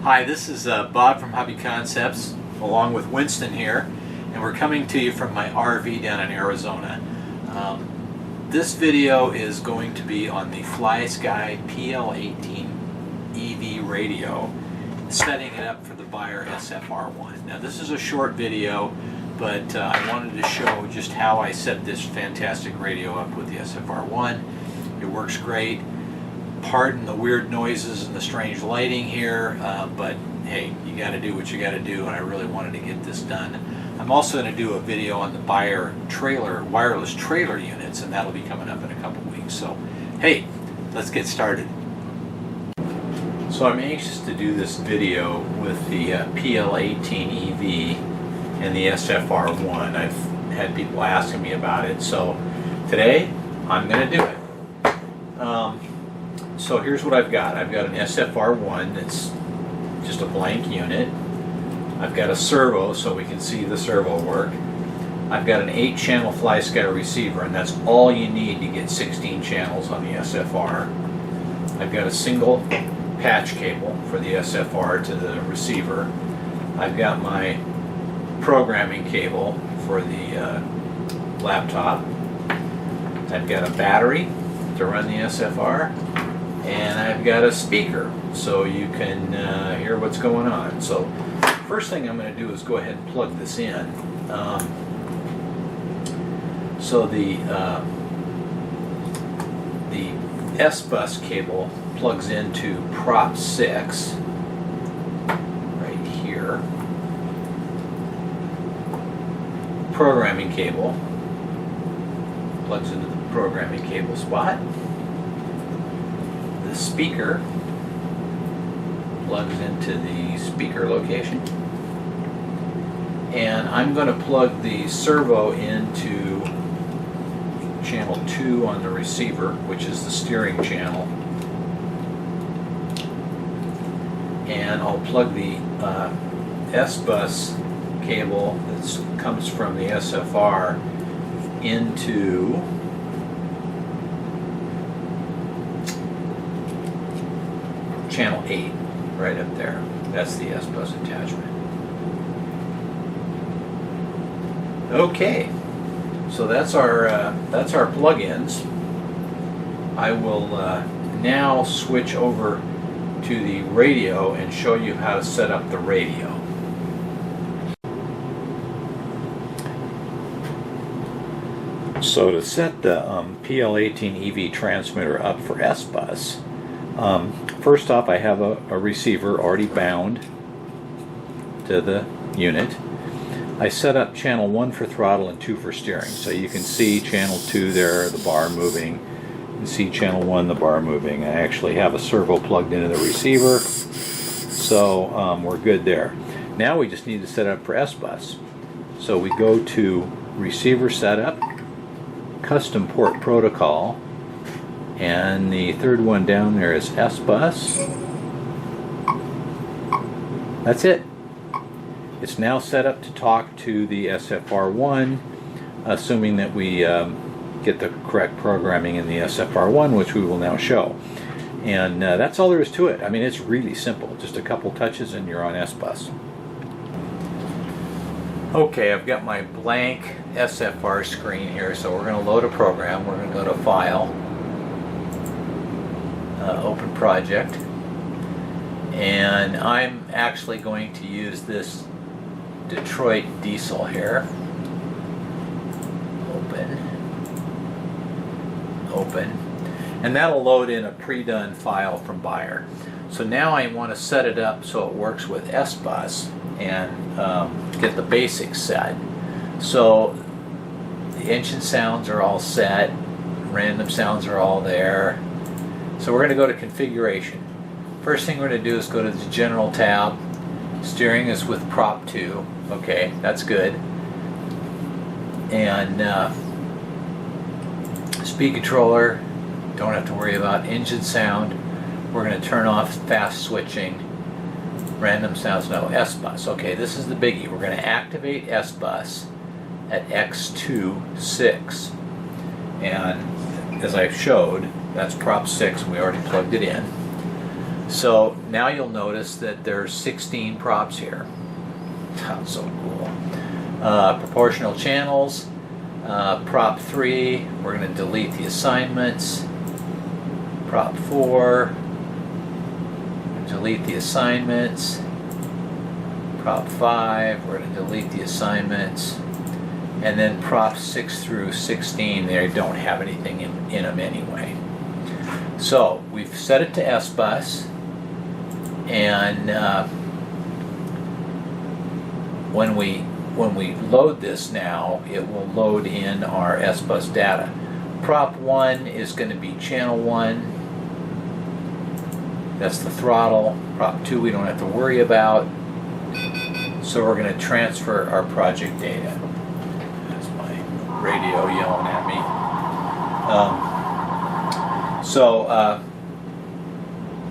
Hi, this is Bob from Hobby Concepts, along with Winston here, and we're coming to you from my RV down in Arizona. This video is going to be on the Flysky PL18 EV radio, setting it up for the Beier SFR-1. Now this is a short video, but I wanted to show just how I set this fantastic radio up with the SFR-1. It works great. Pardon the weird noises and the strange lighting here, but hey, you got to do what you got to do, and I really wanted to get this done. I'm also going to do a video on the Beier wireless trailer units, and that'll be coming up in a couple weeks. So hey, let's get started. So I'm anxious to do this video with the PL18 EV and the SFR-1. I've had people asking me about it, so today I'm going to do it. So here's what I've got. I've got an SFR-1 that's just a blank unit. I've got a servo so we can see the servo work. I've got an 8-channel Flysky receiver, and that's all you need to get 16 channels on the SFR. I've got a single patch cable for the SFR to the receiver. I've got my programming cable for the laptop. I've got a battery to run the SFR. And I've got a speaker so you can hear what's going on. So first thing I'm going to do is go ahead and plug this in. So the SBUS cable plugs into prop 6 right here. Programming cable plugs into the programming cable spot. The speaker plugs into the speaker location, and I'm going to plug the servo into channel 2 on the receiver, which is the steering channel, and I'll plug the SBUS cable that comes from the SFR into channel 8, right up there. That's the SBUS attachment. Okay, so that's our plug-ins. I will now switch over to the radio and show you how to set up the radio. So to set the PL18 EV transmitter up for SBUS, first off, I have a receiver already bound to the unit. I set up channel 1 for throttle and 2 for steering. So you can see channel 2 there, the bar moving. You can see channel 1, the bar moving. I actually have a servo plugged into the receiver, so we're good there. Now we just need to set up for SBUS. So we go to receiver setup, custom port protocol, and the third one down there is SBUS. That's it. It's now set up to talk to the SFR-1, assuming that we get the correct programming in the SFR-1, which we will now show. And that's all there is to it. I mean, it's really simple. Just a couple touches and you're on SBUS. Okay, I've got my blank SFR screen here, so we're going to load a program. We're going to go to File, Open Project, and I'm actually going to use this Detroit diesel here. Open, and that'll load in a pre-done file from Beier. So now I want to set it up so it works with SBUS and get the basics set. So the engine sounds are all set, random sounds are all there. So we're going to go to configuration. First thing we're going to do is go to the general tab. Steering is with prop 2. Okay, that's good. And speed controller, don't have to worry about. Engine sound, we're going to turn off fast switching. Random sounds, no. SBUS. Okay, this is the biggie. We're going to activate SBUS at X26. And as I showed, that's prop 6. We already plugged it in. So now you'll notice that there's 16 props here. That's so cool. Proportional channels, prop 3, we're going to delete the assignments. Prop 4, delete the assignments. Prop 5, we're going to delete the assignments. And then props 6 through 16, they don't have anything in them anyway. So we've set it to SBUS, and when we load this now, it will load in our SBUS data. Prop 1 is going to be channel 1. That's the throttle. Prop 2 we don't have to worry about. So we're going to transfer our project data. That's my radio yelling at me.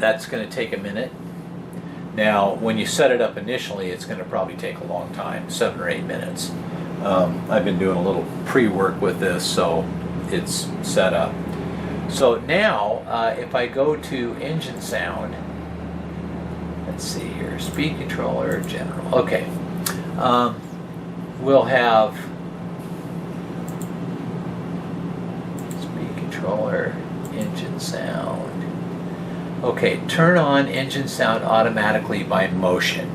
That's going to take a minute. Now, when you set it up initially, it's going to probably take a long time, 7 or 8 minutes. I've been doing a little pre-work with this, so it's set up. So now, if I go to engine sound, let's see here, speed controller, general. Okay, we'll have speed controller, engine sound. Okay, turn on engine sound automatically by motion.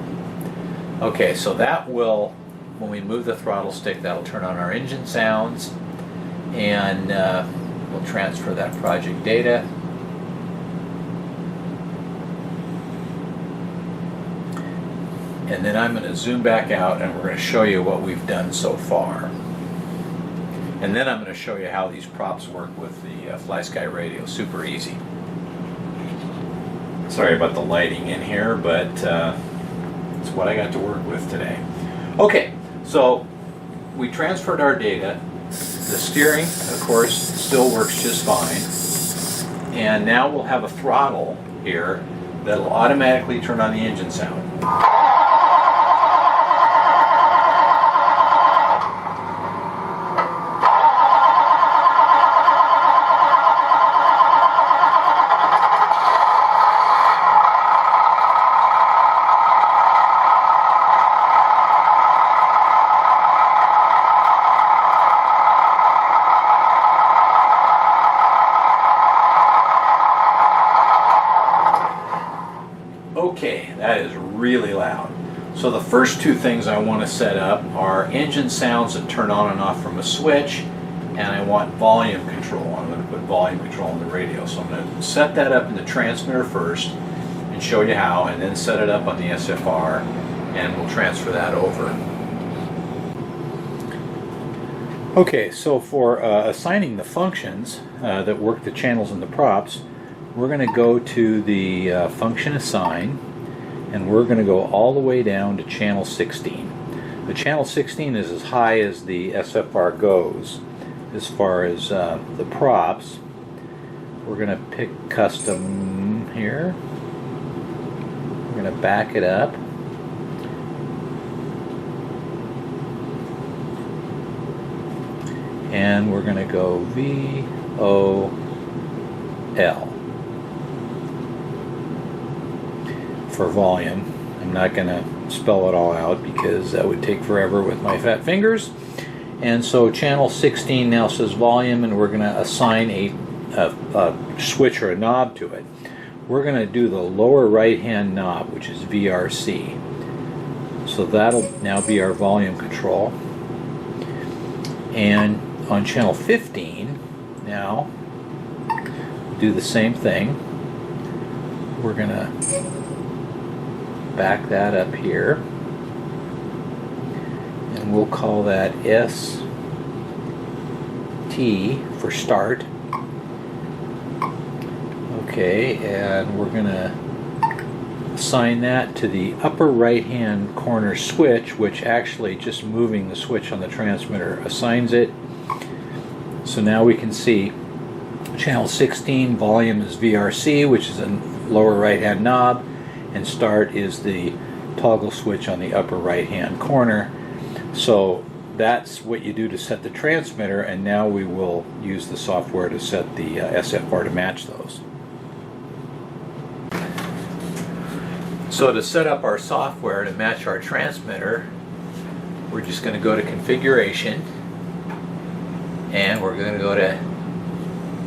Okay, so that will, when we move the throttle stick, that'll turn on our engine sounds, and we'll transfer that project data. And then I'm going to zoom back out, and we're going to show you what we've done so far. And then I'm going to show you how these props work with the Flysky radio. Super easy. Sorry about the lighting in here, but it's what I got to work with today. Okay, so we transferred our data. The steering, of course, still works just fine. And now we'll have a throttle here that'll automatically turn on the engine sound. Okay, that is really loud. So the first two things I want to set up are engine sounds that turn on and off from a switch, and I want volume control. I'm going to put volume control on the radio. So I'm going to set that up in the transmitter first and show you how, and then set it up on the SFR, and we'll transfer that over. Okay, so for assigning the functions that work the channels and the props, we're going to go to the function assign, and we're going to go all the way down to channel 16. The channel 16 is as high as the SFR goes as far as the props. We're going to pick custom here. We're going to back it up. And we're going to go VOL. For volume. I'm not going to spell it all out because that would take forever with my fat fingers. And so channel 16 now says volume, and we're going to assign a switch or a knob to it. We're going to do the lower right hand knob, which is VRC. So that'll now be our volume control. And on channel 15 now do the same thing. We're going to back that up here, and we'll call that ST for start. Okay, and we're going to assign that to the upper right hand corner switch, which actually just moving the switch on the transmitter assigns it. So now we can see channel 16 volume is VRC, which is a lower right hand knob, and start is the toggle switch on the upper right hand corner. So that's what you do to set the transmitter, and now we will use the software to set the SFR to match those. So to set up our software to match our transmitter, we're just going to go to configuration, and we're going to go to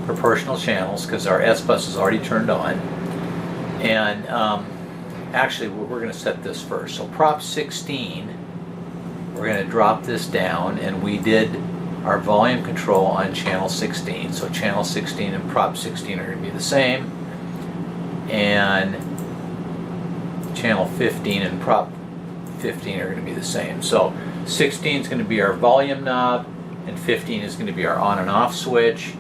proportional channels because our SBUS is already turned on. And actually we're going to set this first. So prop 16, we're going to drop this down, and we did our volume control on channel 16. So channel 16 and prop 16 are going to be the same, and channel 15 and prop 15 are going to be the same. So 16 is going to be our volume knob, and 15 is going to be our on and off switch.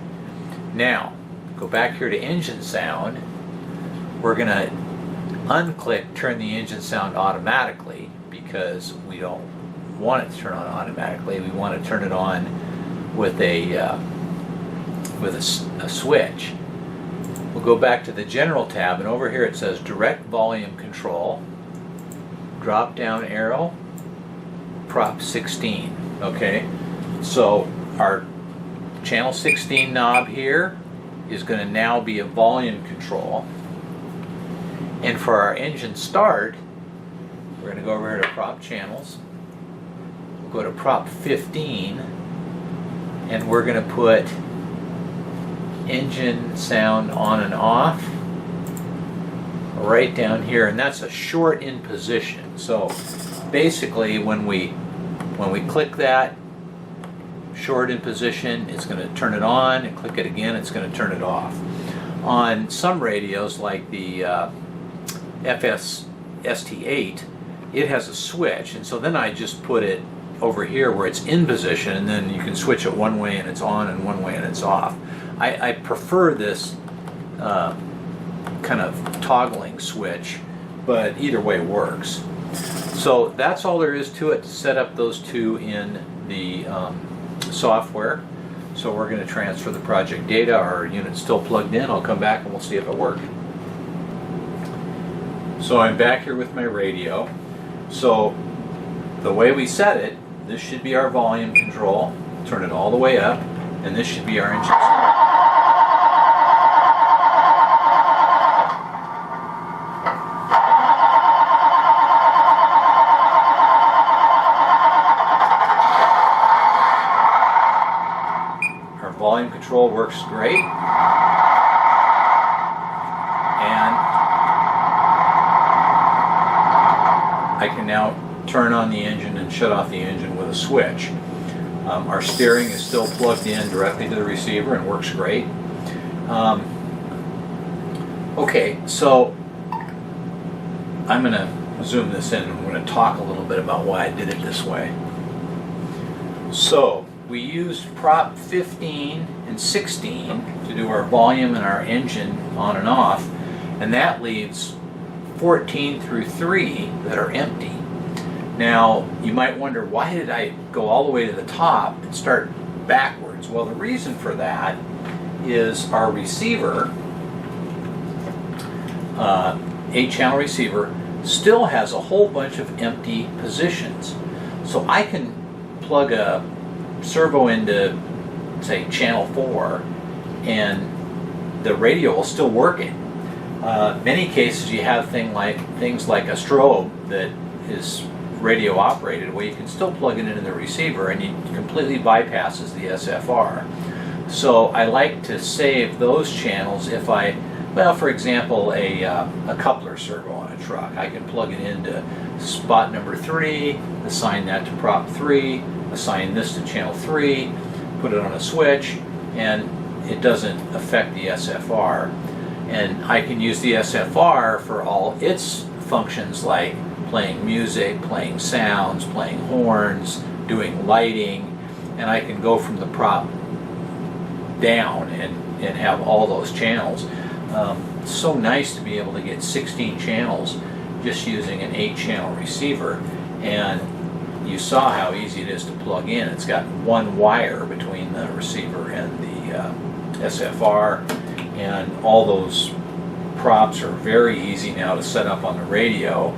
Now, go back here to engine sound. We're going to unclick turn the engine sound automatically because we don't want it to turn on automatically. We want to turn it on with a switch. We'll go back to the general tab, and over here it says direct volume control, drop down arrow, prop 16. Okay, so our channel 16 knob here is going to now be a volume control. And for our engine start, we're going to go over here to prop channels. We'll go to prop 15, and we're going to put engine sound on and off right down here, and that's a short in position. So basically when we click that short in position, it's going to turn it on, and click it again, it's going to turn it off. On some radios like the ST8, it has a switch, and so then I just put it over here where it's in position, and then you can switch it one way and it's on, and one way and it's off. I prefer this kind of toggling switch, but either way works. So that's all there is to it to set up those two in the software. So we're going to transfer the project data. Our unit's still plugged in. I'll come back and we'll see if it worked. So I'm back here with my radio. So the way we set it, this should be our volume control. Turn it all the way up, and this should be our engine start. Our volume control works great. And I can now turn on the engine and shut off the engine with a switch. Our steering is still plugged in directly to the receiver and works great. Okay, so I'm going to zoom this in, and I'm going to talk a little bit about why I did it this way. So we used prop 15 and 16 to do our volume and our engine on and off, and that leaves 14 through 3 that are empty. Now, you might wonder, why did I go all the way to the top and start backwards? Well, the reason for that is our receiver, 8-channel receiver, still has a whole bunch of empty positions. So I can plug a servo into, say, channel 4, and the radio will still work it. Many cases you have things like a strobe that is radio operated, where you can still plug it into the receiver and it completely bypasses the SFR. So I like to save those channels if I, well, for example, a coupler servo on a truck. I can plug it into spot number 3, assign that to prop 3, assign this to channel 3, put it on a switch, and it doesn't affect the SFR. And I can use the SFR for all its functions, like playing music, playing sounds, playing horns, doing lighting, and I can go from the prop down and have all those channels. It's so nice to be able to get 16 channels just using an 8-channel receiver, and you saw how easy it is to plug in. It's got one wire between the receiver and the SFR, and all those props are very easy now to set up on the radio,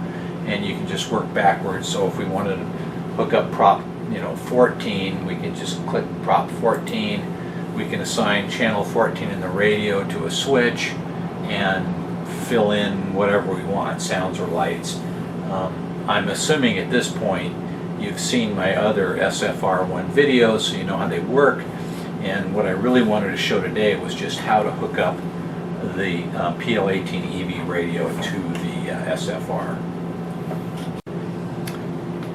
and you can just work backwards. So if we wanted to hook up prop 14, we can just click prop 14. We can assign channel 14 in the radio to a switch and fill in whatever we want, sounds or lights. I'm assuming at this point you've seen my other SFR-1 videos, so you know how they work. And what I really wanted to show today was just how to hook up the PL18 EV radio to the SFR.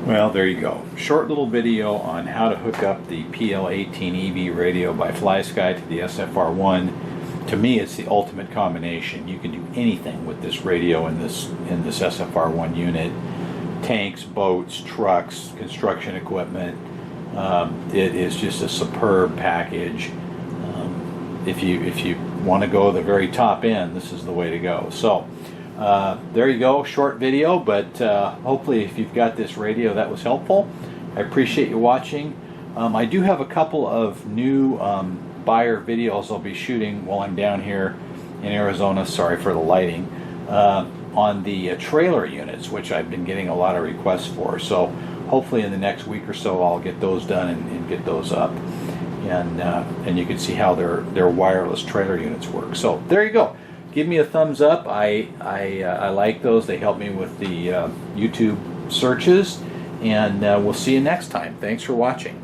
Well, there you go. Short little video on how to hook up the PL18 EV radio by Flysky to the SFR-1. To me, it's the ultimate combination. You can do anything with this radio in this SFR-1 unit. Tanks, boats, trucks, construction equipment. It is just a superb package. If you want to go the very top end, this is the way to go. So there you go, short video, but hopefully if you've got this radio, that was helpful. I appreciate you watching. I do have a couple of new Beier videos I'll be shooting while I'm down here in Arizona, sorry for the lighting, on the trailer units, which I've been getting a lot of requests for. So hopefully in the next week or so I'll get those done and get those up. And you can see how their wireless trailer units work. So there you go. Give me a thumbs up. I like those. They help me with the YouTube searches. And we'll see you next time. Thanks for watching.